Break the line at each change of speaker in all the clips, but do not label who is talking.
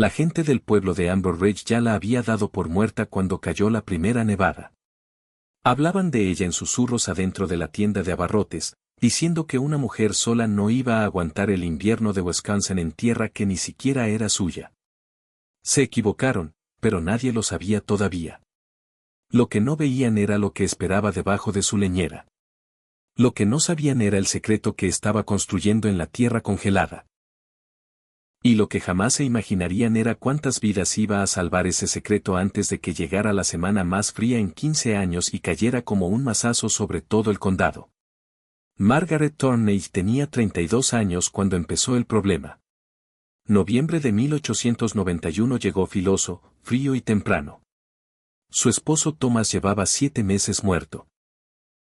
La gente del pueblo de Amber Ridge ya la había dado por muerta cuando cayó la primera nevada. Hablaban de ella en susurros adentro de la tienda de abarrotes, diciendo que una mujer sola no iba a aguantar el invierno de Wisconsin en tierra que ni siquiera era suya. Se equivocaron, pero nadie lo sabía todavía. Lo que no veían era lo que esperaba debajo de su leñera. Lo que no sabían era el secreto que estaba construyendo en la tierra congelada. Y lo que jamás se imaginarían era cuántas vidas iba a salvar ese secreto antes de que llegara la semana más fría en 15 años y cayera como un mazazo sobre todo el condado. Margaret Thornley tenía 32 años cuando empezó el problema. Noviembre de 1891 llegó filoso, frío y temprano. Su esposo Thomas llevaba 7 meses muerto.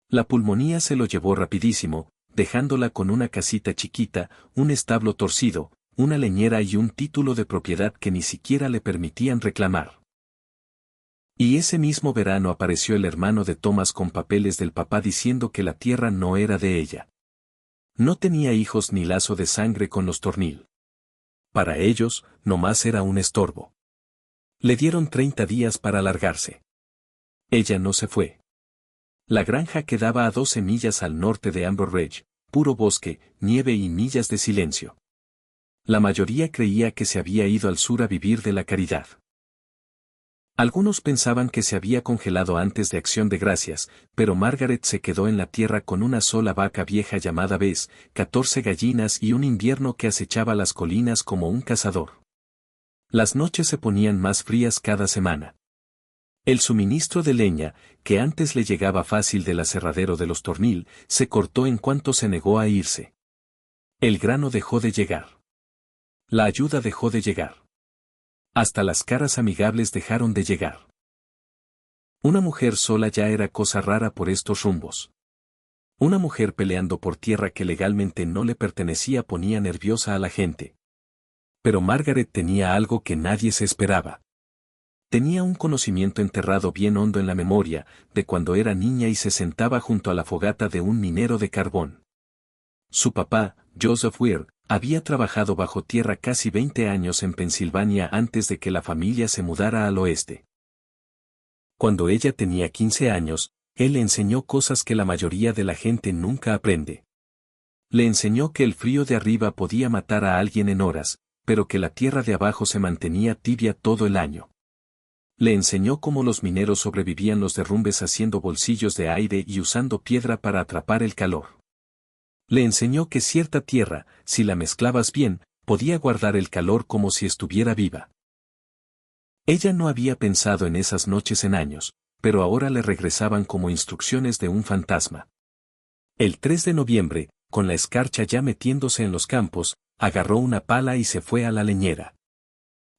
La pulmonía se lo llevó rapidísimo, dejándola con una casita chiquita, un establo torcido, una leñera y un título de propiedad que ni siquiera le permitían reclamar. Y ese mismo verano apareció el hermano de Thomas con papeles del papá diciendo que la tierra no era de ella. No tenía hijos ni lazo de sangre con los Thornhill. Para ellos, nomás era un estorbo. Le dieron 30 días para largarse. Ella no se fue. La granja quedaba a 12 millas al norte de Amber Ridge, puro bosque, nieve y millas de silencio. La mayoría creía que se había ido al sur a vivir de la caridad. Algunos pensaban que se había congelado antes de Acción de Gracias, pero Margaret se quedó en la tierra con una sola vaca vieja llamada Bess, 14 gallinas y un invierno que acechaba las colinas como un cazador. Las noches se ponían más frías cada semana. El suministro de leña, que antes le llegaba fácil del aserradero de los Thornhill, se cortó en cuanto se negó a irse. El grano dejó de llegar. La ayuda dejó de llegar. Hasta las caras amigables dejaron de llegar. Una mujer sola ya era cosa rara por estos rumbos. Una mujer peleando por tierra que legalmente no le pertenecía ponía nerviosa a la gente. Pero Margaret tenía algo que nadie se esperaba. Tenía un conocimiento enterrado bien hondo en la memoria, de cuando era niña y se sentaba junto a la fogata de un minero de carbón. Su papá, Joseph Weir, había trabajado bajo tierra casi 20 años en Pensilvania antes de que la familia se mudara al oeste. Cuando ella tenía 15 años, él le enseñó cosas que la mayoría de la gente nunca aprende. Le enseñó que el frío de arriba podía matar a alguien en horas, pero que la tierra de abajo se mantenía tibia todo el año. Le enseñó cómo los mineros sobrevivían los derrumbes haciendo bolsillos de aire y usando piedra para atrapar el calor. Le enseñó que cierta tierra, si la mezclabas bien, podía guardar el calor como si estuviera viva. Ella no había pensado en esas noches en años, pero ahora le regresaban como instrucciones de un fantasma. El 3 de noviembre, con la escarcha ya metiéndose en los campos, agarró una pala y se fue a la leñera.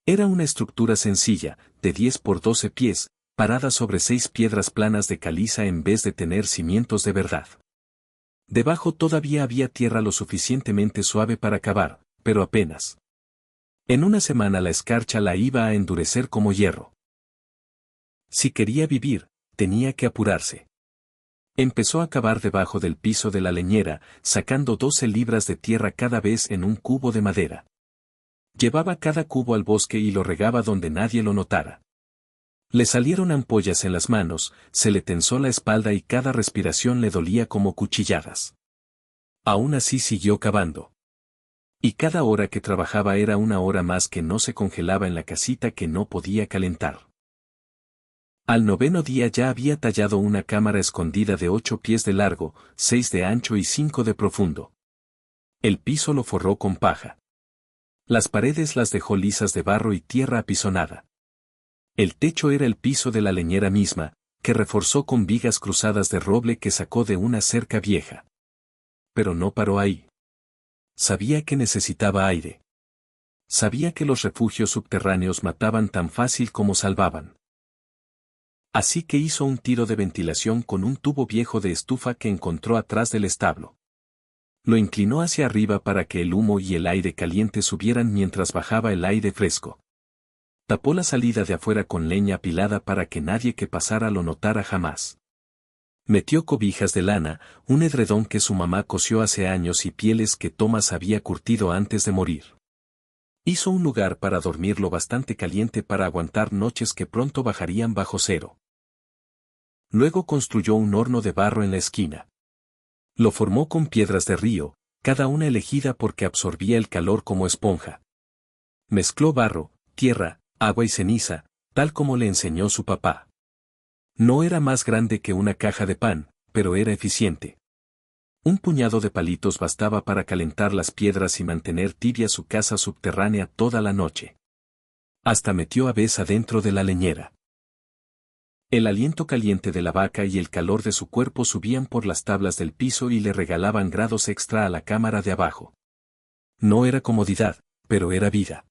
Era una estructura sencilla, de 10 por 12 pies, parada sobre 6 piedras planas de caliza en vez de tener cimientos de verdad. Debajo todavía había tierra lo suficientemente suave para cavar, pero apenas. En una semana la escarcha la iba a endurecer como hierro. Si quería vivir, tenía que apurarse. Empezó a cavar debajo del piso de la leñera, sacando 12 libras de tierra cada vez en un cubo de madera. Llevaba cada cubo al bosque y lo regaba donde nadie lo notara. Le salieron ampollas en las manos, se le tensó la espalda y cada respiración le dolía como cuchilladas. Aún así siguió cavando. Y cada hora que trabajaba era una hora más que no se congelaba en la casita que no podía calentar. Al 9º día ya había tallado una cámara escondida de 8 pies de largo, 6 de ancho y 5 de profundo. El piso lo forró con paja. Las paredes las dejó lisas de barro y tierra apisonada. El techo era el piso de la leñera misma, que reforzó con vigas cruzadas de roble que sacó de una cerca vieja. Pero no paró ahí. Sabía que necesitaba aire. Sabía que los refugios subterráneos mataban tan fácil como salvaban. Así que hizo un tiro de ventilación con un tubo viejo de estufa que encontró atrás del establo. Lo inclinó hacia arriba para que el humo y el aire caliente subieran mientras bajaba el aire fresco. Tapó la salida de afuera con leña apilada para que nadie que pasara lo notara jamás. Metió cobijas de lana, un edredón que su mamá cosió hace años y pieles que Thomas había curtido antes de morir. Hizo un lugar para dormir lo bastante caliente para aguantar noches que pronto bajarían bajo cero. Luego construyó un horno de barro en la esquina. Lo formó con piedras de río, cada una elegida porque absorbía el calor como esponja. Mezcló barro, tierra, agua y ceniza, tal como le enseñó su papá. No era más grande que una caja de pan, pero era eficiente. Un puñado de palitos bastaba para calentar las piedras y mantener tibia su casa subterránea toda la noche. Hasta metió a Bess adentro de la leñera. El aliento caliente de la vaca y el calor de su cuerpo subían por las tablas del piso y le regalaban grados extra a la cámara de abajo. No era comodidad, pero era vida.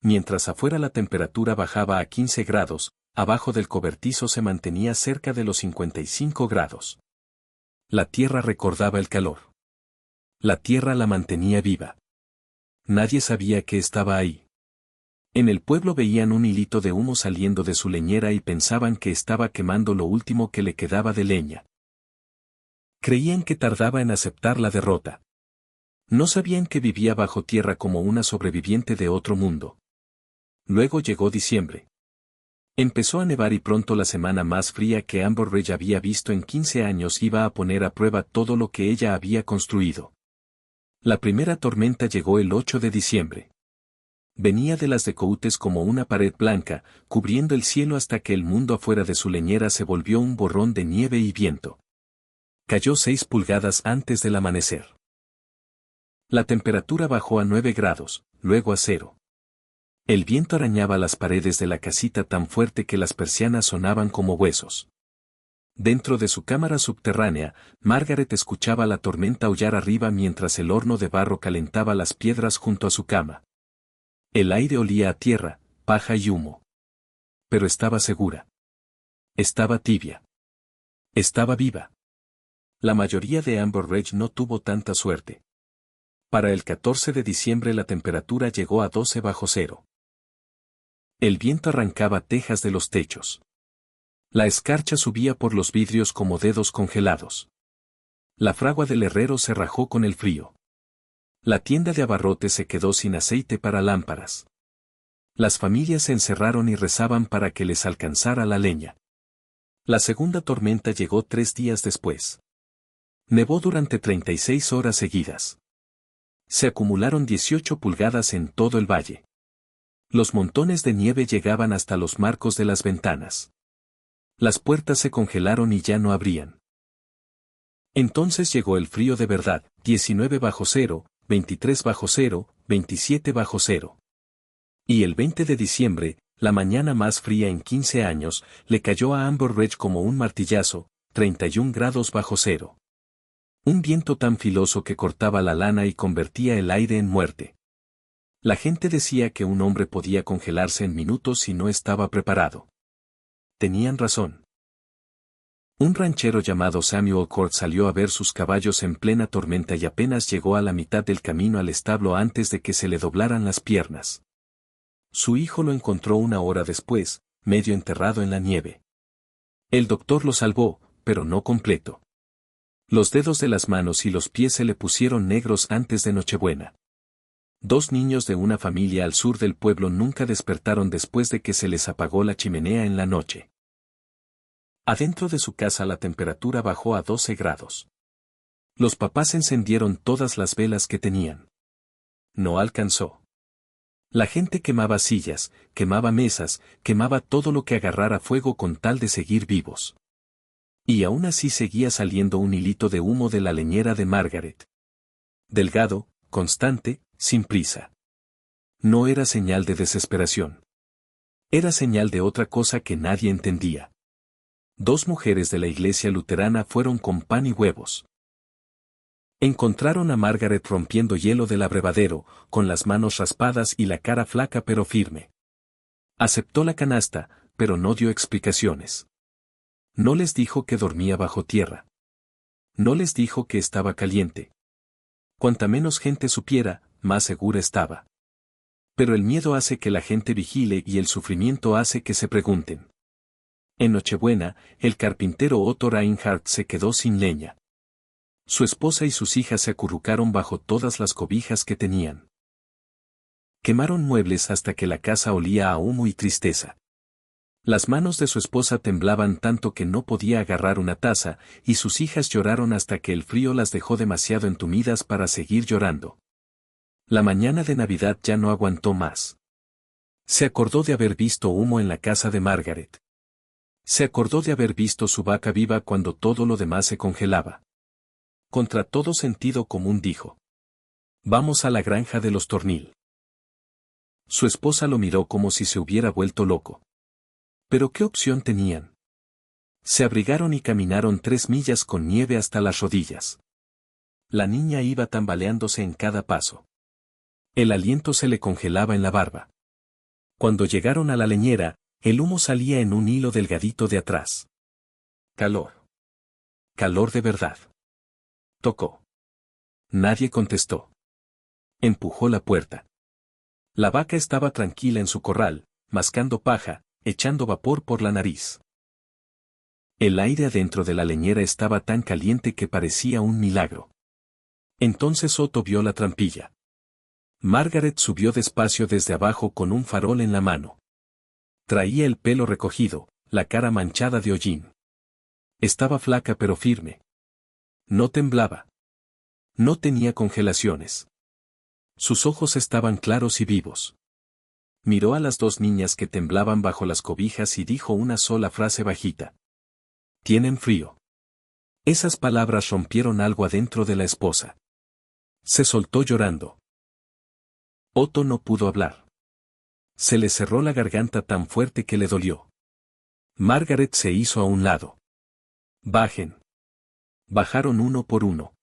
Mientras afuera la temperatura bajaba a 15 grados, abajo del cobertizo se mantenía cerca de los 55 grados. La tierra recordaba el calor. La tierra la mantenía viva. Nadie sabía que estaba ahí. En el pueblo veían un hilito de humo saliendo de su leñera y pensaban que estaba quemando lo último que le quedaba de leña. Creían que tardaba en aceptar la derrota. No sabían que vivía bajo tierra como una sobreviviente de otro mundo. Luego llegó diciembre. Empezó a nevar y pronto la semana más fría que Amber Ridge había visto en 15 años iba a poner a prueba todo lo que ella había construido. La primera tormenta llegó el 8 de diciembre. Venía de las de Coutes como una pared blanca, cubriendo el cielo hasta que el mundo afuera de su leñera se volvió un borrón de nieve y viento. Cayó 6 pulgadas antes del amanecer. La temperatura bajó a 9 grados, luego a 0. El viento arañaba las paredes de la casita tan fuerte que las persianas sonaban como huesos. Dentro de su cámara subterránea, Margaret escuchaba la tormenta aullar arriba mientras el horno de barro calentaba las piedras junto a su cama. El aire olía a tierra, paja y humo. Pero estaba segura. Estaba tibia. Estaba viva. La mayoría de Amber Ridge no tuvo tanta suerte. Para el 14 de diciembre la temperatura llegó a 12 bajo cero. El viento arrancaba tejas de los techos. La escarcha subía por los vidrios como dedos congelados. La fragua del herrero se rajó con el frío. La tienda de abarrotes se quedó sin aceite para lámparas. Las familias se encerraron y rezaban para que les alcanzara la leña. La segunda tormenta llegó 3 días después. Nevó durante 36 horas seguidas. Se acumularon 18 pulgadas en todo el valle. Los montones de nieve llegaban hasta los marcos de las ventanas. Las puertas se congelaron y ya no abrían. Entonces llegó el frío de verdad, 19 bajo cero, 23 bajo cero, 27 bajo cero. Y el 20 de diciembre, la mañana más fría en 15 años, le cayó a Amber Ridge como un martillazo, 31 grados bajo cero. Un viento tan filoso que cortaba la lana y convertía el aire en muerte. La gente decía que un hombre podía congelarse en minutos si no estaba preparado. Tenían razón. Un ranchero llamado Samuel Court salió a ver sus caballos en plena tormenta y apenas llegó a la mitad del camino al establo antes de que se le doblaran las piernas. Su hijo lo encontró una hora después, medio enterrado en la nieve. El doctor lo salvó, pero no completo. Los dedos de las manos y los pies se le pusieron negros antes de Nochebuena. 2 niños de una familia al sur del pueblo nunca despertaron después de que se les apagó la chimenea en la noche. Adentro de su casa la temperatura bajó a 12 grados. Los papás encendieron todas las velas que tenían. No alcanzó. La gente quemaba sillas, quemaba mesas, quemaba todo lo que agarrara fuego con tal de seguir vivos. Y aún así seguía saliendo un hilito de humo de la leñera de Margaret. Delgado, constante, sin prisa. No era señal de desesperación. Era señal de otra cosa que nadie entendía. 2 mujeres de la iglesia luterana fueron con pan y huevos. Encontraron a Margaret rompiendo hielo del abrevadero, con las manos raspadas y la cara flaca pero firme. Aceptó la canasta, pero no dio explicaciones. No les dijo que dormía bajo tierra. No les dijo que estaba caliente. Cuanta menos gente supiera, más segura estaba. Pero el miedo hace que la gente vigile y el sufrimiento hace que se pregunten. En Nochebuena, el carpintero Otto Reinhardt se quedó sin leña. Su esposa y sus hijas se acurrucaron bajo todas las cobijas que tenían. Quemaron muebles hasta que la casa olía a humo y tristeza. Las manos de su esposa temblaban tanto que no podía agarrar una taza, y sus hijas lloraron hasta que el frío las dejó demasiado entumidas para seguir llorando. La mañana de Navidad ya no aguantó más. Se acordó de haber visto humo en la casa de Margaret. Se acordó de haber visto su vaca viva cuando todo lo demás se congelaba. Contra todo sentido común dijo: «Vamos a la granja de los Tornil». Su esposa lo miró como si se hubiera vuelto loco. ¿Pero qué opción tenían? Se abrigaron y caminaron 3 millas con nieve hasta las rodillas. La niña iba tambaleándose en cada paso. El aliento se le congelaba en la barba. Cuando llegaron a la leñera, el humo salía en un hilo delgadito de atrás. Calor. Calor de verdad. Tocó. Nadie contestó. Empujó la puerta. La vaca estaba tranquila en su corral, mascando paja, echando vapor por la nariz. El aire adentro de la leñera estaba tan caliente que parecía un milagro. Entonces Otto vio la trampilla. Margaret subió despacio desde abajo con un farol en la mano. Traía el pelo recogido, la cara manchada de hollín. Estaba flaca pero firme. No temblaba. No tenía congelaciones. Sus ojos estaban claros y vivos. Miró a las 2 niñas que temblaban bajo las cobijas y dijo una sola frase bajita: «Tienen frío». Esas palabras rompieron algo adentro de la esposa. Se soltó llorando. Otto no pudo hablar. Se le cerró la garganta tan fuerte que le dolió. Margaret se hizo a un lado. «Bajen». Bajaron uno por uno.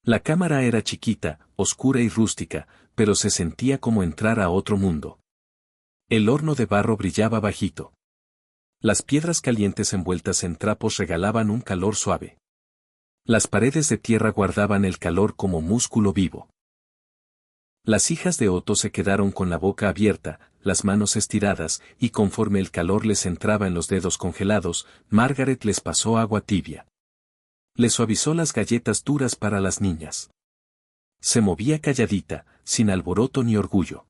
La cámara era chiquita, oscura y rústica, pero se sentía como entrar a otro mundo. El horno de barro brillaba bajito. Las piedras calientes envueltas en trapos regalaban un calor suave. Las paredes de tierra guardaban el calor como músculo vivo. Las hijas de Otto se quedaron con la boca abierta, las manos estiradas, y conforme el calor les entraba en los dedos congelados, Margaret les pasó agua tibia. Le suavizó las galletas duras para las niñas. Se movía calladita, sin alboroto ni orgullo.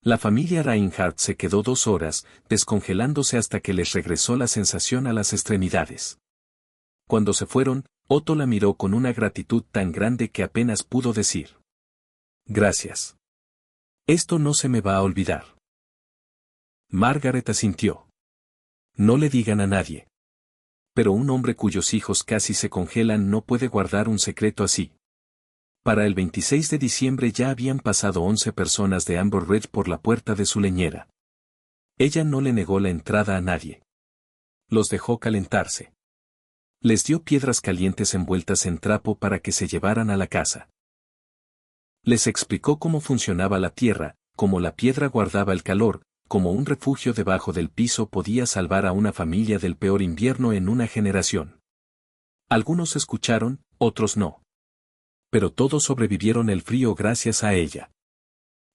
La familia Reinhardt se quedó 2 horas, descongelándose hasta que les regresó la sensación a las extremidades. Cuando se fueron, Otto la miró con una gratitud tan grande que apenas pudo decir: «Gracias. Esto no se me va a olvidar». Margaret asintió. «No le digan a nadie». Pero un hombre cuyos hijos casi se congelan no puede guardar un secreto así. Para el 26 de diciembre ya habían pasado 11 personas de Amber Ridge por la puerta de su leñera. Ella no le negó la entrada a nadie. Los dejó calentarse. Les dio piedras calientes envueltas en trapo para que se llevaran a la casa. Les explicó cómo funcionaba la tierra, cómo la piedra guardaba el calor, cómo un refugio debajo del piso podía salvar a una familia del peor invierno en una generación. Algunos escucharon, otros no. Pero todos sobrevivieron el frío gracias a ella.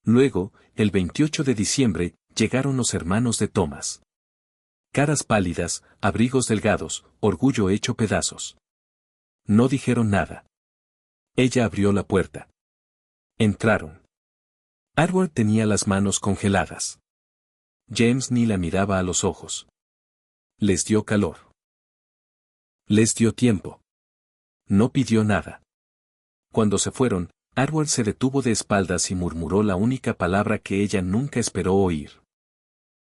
Luego, el 28 de diciembre, llegaron los hermanos de Thomas. Caras pálidas, abrigos delgados, orgullo hecho pedazos. No dijeron nada. Ella abrió la puerta. Entraron. Edward tenía las manos congeladas. James ni la miraba a los ojos. Les dio calor. Les dio tiempo. No pidió nada. Cuando se fueron, Edward se detuvo de espaldas y murmuró la única palabra que ella nunca esperó oír: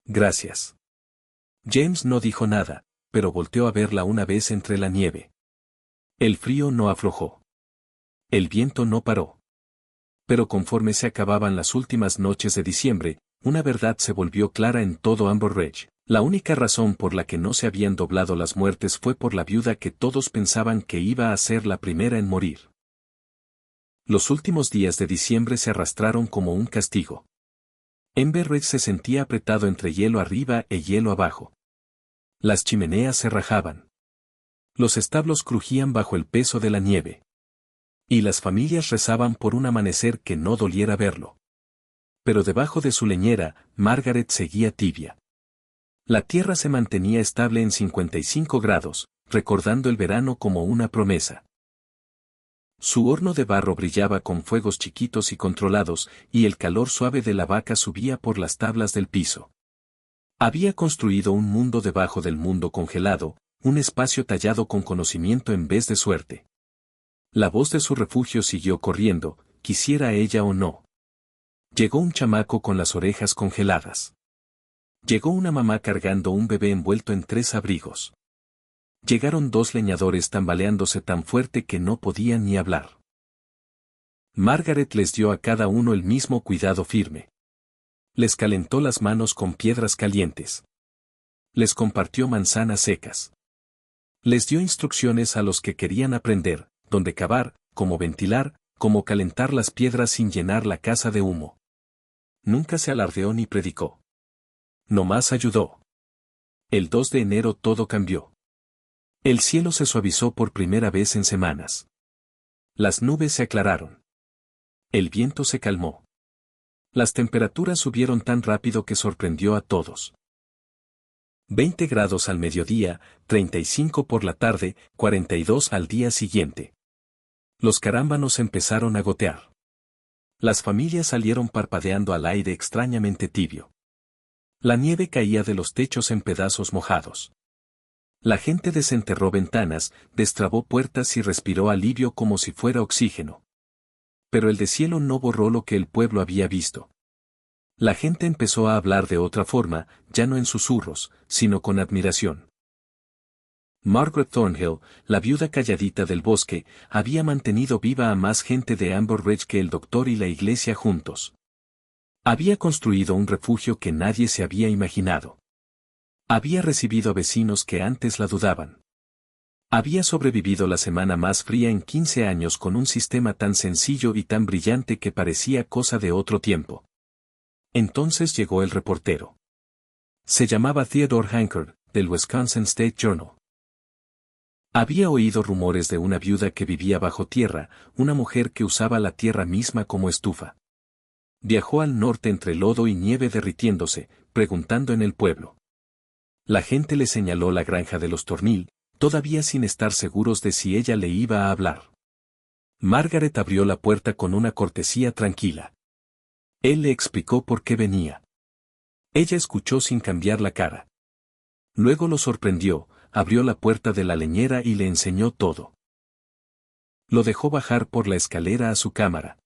«Gracias». James no dijo nada, pero volteó a verla una vez entre la nieve. El frío no aflojó. El viento no paró. Pero conforme se acababan las últimas noches de diciembre, una verdad se volvió clara en todo Amber Ridge. La única razón por la que no se habían doblado las muertes fue por la viuda que todos pensaban que iba a ser la primera en morir. Los últimos días de diciembre se arrastraron como un castigo. Amber Ridge se sentía apretado entre hielo arriba e hielo abajo. Las chimeneas se rajaban. Los establos crujían bajo el peso de la nieve. Y las familias rezaban por un amanecer que no doliera verlo. Pero debajo de su leñera, Margaret seguía tibia. La tierra se mantenía estable en 55 grados, recordando el verano como una promesa. Su horno de barro brillaba con fuegos chiquitos y controlados, y el calor suave de la vaca subía por las tablas del piso. Había construido un mundo debajo del mundo congelado, un espacio tallado con conocimiento en vez de suerte. La voz de su refugio siguió corriendo, quisiera ella o no. Llegó un chamaco con las orejas congeladas. Llegó una mamá cargando un bebé envuelto en 3 abrigos. Llegaron 2 leñadores tambaleándose tan fuerte que no podían ni hablar. Margaret les dio a cada uno el mismo cuidado firme. Les calentó las manos con piedras calientes. Les compartió manzanas secas. Les dio instrucciones a los que querían aprender, dónde cavar, cómo ventilar, cómo calentar las piedras sin llenar la casa de humo. Nunca se alardeó ni predicó. Nomás ayudó. El 2 de enero todo cambió. El cielo se suavizó por primera vez en semanas. Las nubes se aclararon. El viento se calmó. Las temperaturas subieron tan rápido que sorprendió a todos. 20 grados al mediodía, 35 por la tarde, 42 al día siguiente. Los carámbanos empezaron a gotear. Las familias salieron parpadeando al aire extrañamente tibio. La nieve caía de los techos en pedazos mojados. La gente desenterró ventanas, destrabó puertas y respiró alivio como si fuera oxígeno. Pero el deshielo no borró lo que el pueblo había visto. La gente empezó a hablar de otra forma, ya no en susurros, sino con admiración. Margaret Thornhill, la viuda calladita del bosque, había mantenido viva a más gente de Amber Ridge que el doctor y la iglesia juntos. Había construido un refugio que nadie se había imaginado. Había recibido a vecinos que antes la dudaban. Había sobrevivido la semana más fría en 15 años con un sistema tan sencillo y tan brillante que parecía cosa de otro tiempo. Entonces llegó el reportero. Se llamaba Theodore Hanker, del Wisconsin State Journal. Había oído rumores de una viuda que vivía bajo tierra, una mujer que usaba la tierra misma como estufa. Viajó al norte entre lodo y nieve derritiéndose, preguntando en el pueblo. La gente le señaló la granja de los Thornhill, todavía sin estar seguros de si ella le iba a hablar. Margaret abrió la puerta con una cortesía tranquila. Él le explicó por qué venía. Ella escuchó sin cambiar la cara. Luego lo sorprendió, abrió la puerta de la leñera y le enseñó todo. Lo dejó bajar por la escalera a su cámara.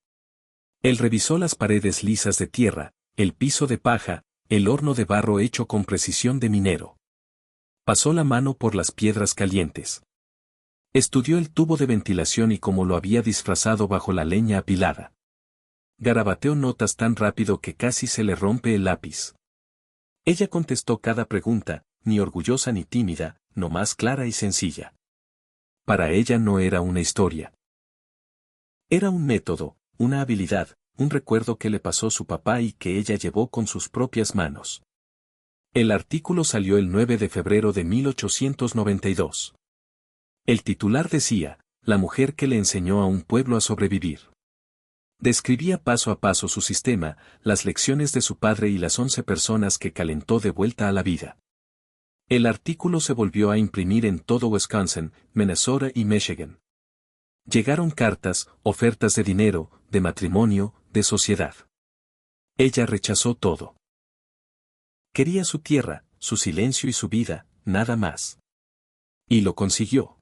Él revisó las paredes lisas de tierra, el piso de paja, el horno de barro hecho con precisión de minero. Pasó la mano por las piedras calientes. Estudió el tubo de ventilación y cómo lo había disfrazado bajo la leña apilada. Garabateó notas tan rápido que casi se le rompe el lápiz. Ella contestó cada pregunta, ni orgullosa ni tímida, nomás clara y sencilla. Para ella no era una historia. Era un método, una habilidad, un recuerdo que le pasó su papá y que ella llevó con sus propias manos. El artículo salió el 9 de febrero de 1892. El titular decía, la mujer que le enseñó a un pueblo a sobrevivir. Describía paso a paso su sistema, las lecciones de su padre y las 11 personas que calentó de vuelta a la vida. El artículo se volvió a imprimir en todo Wisconsin, Minnesota y Michigan. Llegaron cartas, ofertas de dinero, de matrimonio, de sociedad. Ella rechazó todo. Quería su tierra, su silencio y su vida, nada más. Y lo consiguió.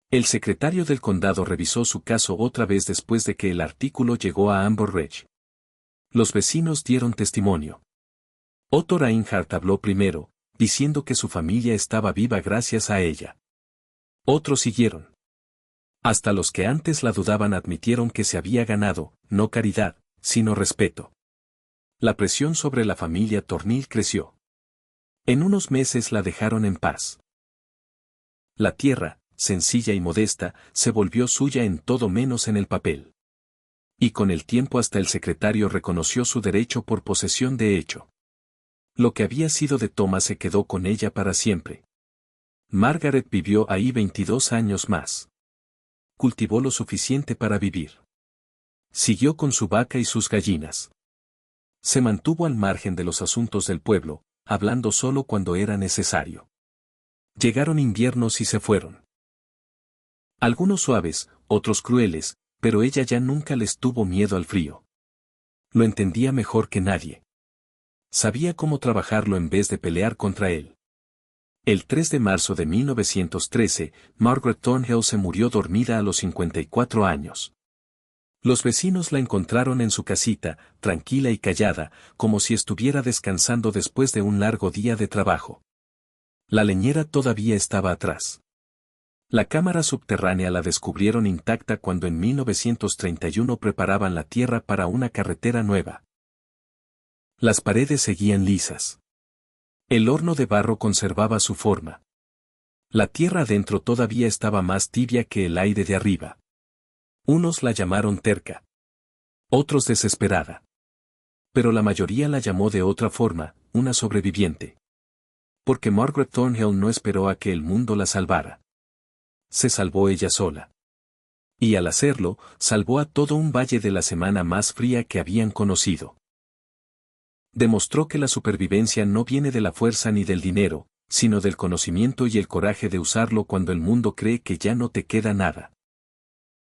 El secretario del condado revisó su caso otra vez después de que el artículo llegó a Amber Ridge. Los vecinos dieron testimonio. Otto Reinhardt habló primero, diciendo que su familia estaba viva gracias a ella. Otros siguieron. Hasta los que antes la dudaban admitieron que se había ganado, no caridad, sino respeto. La presión sobre la familia Thornhill creció. En unos meses la dejaron en paz. La tierra, sencilla y modesta, se volvió suya en todo menos en el papel. Y con el tiempo hasta el secretario reconoció su derecho por posesión de hecho. Lo que había sido de Thomas se quedó con ella para siempre. Margaret vivió ahí 22 años más. Cultivó lo suficiente para vivir. Siguió con su vaca y sus gallinas. Se mantuvo al margen de los asuntos del pueblo, hablando solo cuando era necesario. Llegaron inviernos y se fueron. Algunos suaves, otros crueles, pero ella ya nunca les tuvo miedo al frío. Lo entendía mejor que nadie. Sabía cómo trabajarlo en vez de pelear contra él. El 3 de marzo de 1913, Margaret Thornhill se murió dormida a los 54 años. Los vecinos la encontraron en su casita, tranquila y callada, como si estuviera descansando después de un largo día de trabajo. La leñera todavía estaba atrás. La cámara subterránea la descubrieron intacta cuando en 1931 preparaban la tierra para una carretera nueva. Las paredes seguían lisas. El horno de barro conservaba su forma. La tierra adentro todavía estaba más tibia que el aire de arriba. Unos la llamaron terca. Otros desesperada. Pero la mayoría la llamó de otra forma, una sobreviviente. Porque Margaret Thornhill no esperó a que el mundo la salvara. Se salvó ella sola. Y al hacerlo, salvó a todo un valle de la semana más fría que habían conocido. Demostró que la supervivencia no viene de la fuerza ni del dinero, sino del conocimiento y el coraje de usarlo cuando el mundo cree que ya no te queda nada.